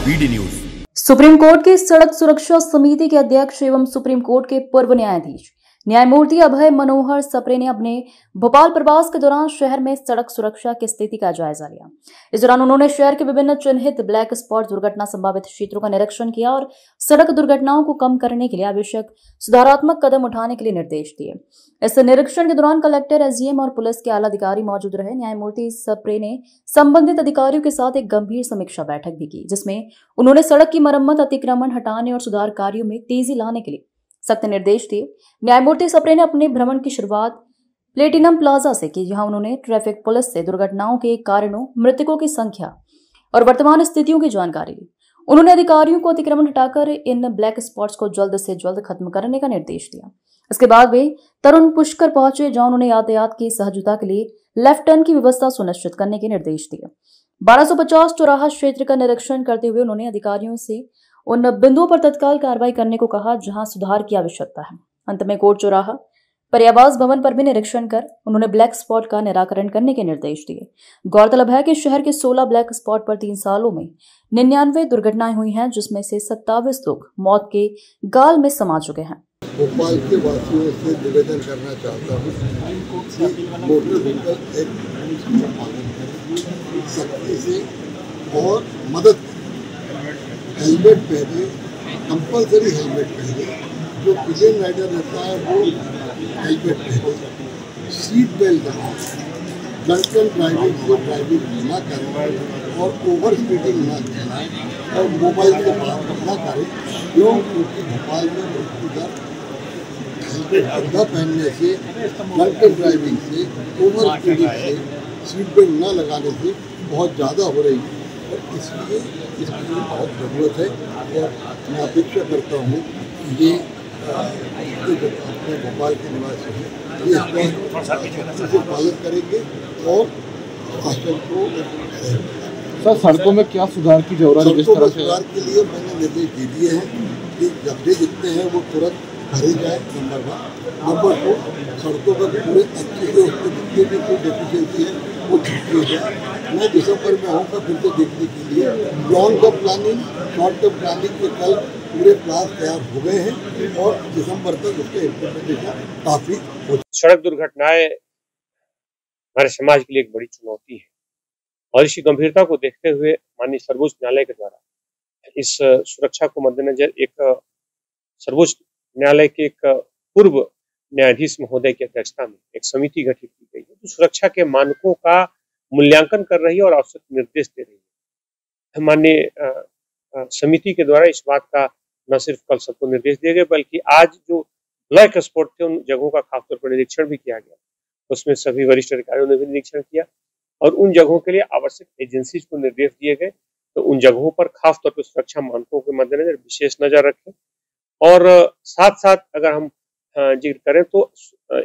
BD news. Supreme court की सड़क सुरक्षा समिति के अध्यक्ष एवं सुप्रीम कोर्ट के पूर्व न्यायाधीश न्यायमूर्ति अभय मनोहर सप्रे ने अपने भोपाल प्रवास के दौरान शहर में सड़क सुरक्षा की स्थिति का जायजा लिया। इस दौरान उन्होंने शहर के विभिन्न चिन्हित ब्लैक स्पॉट दुर्घटना संभावित क्षेत्रों का निरीक्षण किया और सड़क दुर्घटनाओं को कम करने के लिए आवश्यक सुधारात्मक कदम उठाने के लिए निर्देश दिए। इस निरीक्षण के दौरान कलेक्टर, एसडीएम और पुलिस के आला अधिकारी मौजूद रहे। न्यायमूर्ति सप्रे ने संबंधित अधिकारियों के साथ एक गंभीर समीक्षा बैठक भी की, जिसमें उन्होंने सड़क की मरम्मत, अतिक्रमण हटाने और सुधार कार्यों में तेजी लाने के लिए सख्त निर्देश दिए। न्यायमूर्ति सप्रे ने अपने भ्रमण की शुरुआत प्लेटिनम प्लाजा से की, जहां उन्होंने ट्रैफिक पुलिस से दुर्घटनाओं के कारणों, मृतकों की संख्या और वर्तमान स्थितियों की जानकारी ली। उन्होंने अधिकारियों को अतिक्रमण हटाकर इन ब्लैक स्पॉट्स को जल्द से जल्द खत्म करने का निर्देश दिया। इसके बाद वे तरुण पुष्कर पहुंचे, जहां उन्होंने यातायात की सहजता के लिए लेफ्ट टर्न की व्यवस्था सुनिश्चित करने के निर्देश दिए। 1250 चौराहा क्षेत्र का निरीक्षण करते हुए उन्होंने अधिकारियों से उन बिंदुओं पर तत्काल कार्रवाई करने को कहा जहां सुधार की आवश्यकता है। अंत में कोर्ट चौराहा, पर्यावास भवन पर भी निरीक्षण कर उन्होंने ब्लैक स्पॉट का निराकरण करने के निर्देश दिए। गौरतलब है कि शहर के 16 ब्लैक स्पॉट पर 3 सालों में 99 दुर्घटनाएं हुई हैं, जिसमें से 27 लोग मौत के गाल में समा चुके हैं। भोपाल के वासियों से निवेदन करना चाहता हूँ कि मोटर व्हीकल सख्ती से और मदद करें। हेलमेट पहने, कंपलसरी हेलमेट पहने। जो पिलियन राइडर रहता है वो हेलमेट पहने, सीट बेल्ट लगाए, ड्रंकन ड्राइविंग से ड्राइविंग ना करें और ओवर स्पीडिंग ना करें और मोबाइल से बात ना करें। क्योंकि भोपाल में मृत्यु दर हेलमेट न पहनने से, ड्रंकन ड्राइविंग से, ओवर स्पीडिंग से, सीट बेल्ट न लगाने से बहुत ज़्यादा हो रही है और इसलिए इसकी बहुत ज़रूरत है। और मैं अपेक्षा करता हूँ कि ये अपने भोपाल के निवासी हैं ये इसको पालन करेंगे और शासन को। सर, सड़कों में क्या सुधार की जरूरत है? सड़कों में सुधार के लिए मैंने निर्देश दे दिए हैं कि गड्ढे जितने हैं वो तुरंत भरे जाए, नंबर 1। नंबर 2, सड़कों पर पूरे अच्छे से उसमें जितने भी कोई डेफिशिएंसी है वो ठीक हो जाए। मैं दिसंबर में आऊँगा फिर से देखने के लिए। Long term planning, short term planning के कल पूरे प्लान तैयार हो गए हैं और दिसंबर तक उसके इम्प्लीमेंटेशन काफी हो। सड़क दुर्घटनाएं हमारे समाज के लिए एक बड़ी चुनौती है और इसी गंभीरता को देखते हुए माननीय सर्वोच्च न्यायालय के द्वारा इस सुरक्षा को मद्देनजर एक सर्वोच्च न्यायालय के एक पूर्व न्यायाधीश महोदय की अध्यक्षता में एक समिति गठित की गई है जो सुरक्षा के मानकों का मूल्यांकन कर रही है और आवश्यक निर्देश दे रही है। माननीय समिति के द्वारा इस बात का न सिर्फ कल सबको निर्देश दिए गए बल्कि आज जो ब्लैक स्पॉट थे उन जगहों का खासतौर पर निरीक्षण भी किया गया। उसमें सभी वरिष्ठ अधिकारियों ने भी निरीक्षण किया और उन जगहों के लिए आवश्यक एजेंसीज को निर्देश दिए गए तो उन जगहों पर खासतौर पर सुरक्षा मानकों के मद्देनजर विशेष नजर रखें। और साथ साथ अगर हम जिक्र करें तो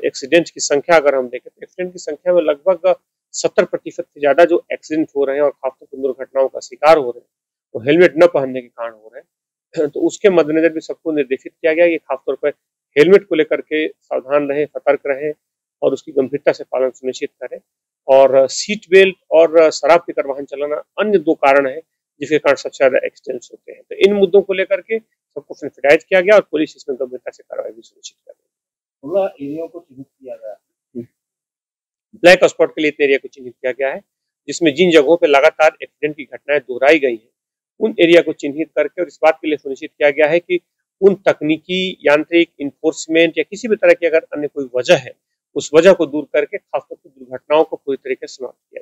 एक्सीडेंट की संख्या अगर हम देखें तो एक्सीडेंट की संख्या में लगभग 70% से ज्यादा जो एक्सीडेंट हो रहे हैं और खासतौर पर दुर्घटनाओं का शिकार हो रहे हैं वो हेलमेट न पहनने के कारण हो रहे हैं। तो उसके मद्देनजर भी सबको निर्देशित किया गया कि खासतौर पर हेलमेट को लेकर के सावधान रहें, सतर्क रहें और उसकी गंभीरता से पालन सुनिश्चित करें। और सीट बेल्ट और शराब पीकर वाहन चलाना अन्य 2 कारण है जिसके कारण सबसे ज्यादा एक्सीडेंट्स होते हैं। तो इन मुद्दों को लेकर के सबको हिदायत किया गया और पुलिस इसमें गंभीरता से कार्रवाई भी सुनिश्चित कर रही है। एरिया को चिन्हित किया गया, ब्लैक स्पॉट के लिए इतने एरिया को चिन्हित किया गया है जिसमें जिन जगहों पर लगातार एक्सीडेंट की घटनाएं दोहराई गई हैं उन एरिया को चिन्हित करके और इस बात के लिए सुनिश्चित किया गया है कि उन तकनीकी, यांत्रिक, इन्फोर्समेंट या किसी भी तरह की अगर अन्य कोई वजह है उस वजह को दूर करके खासतौर पर दुर्घटनाओं को पूरी तरीके से समाप्त किया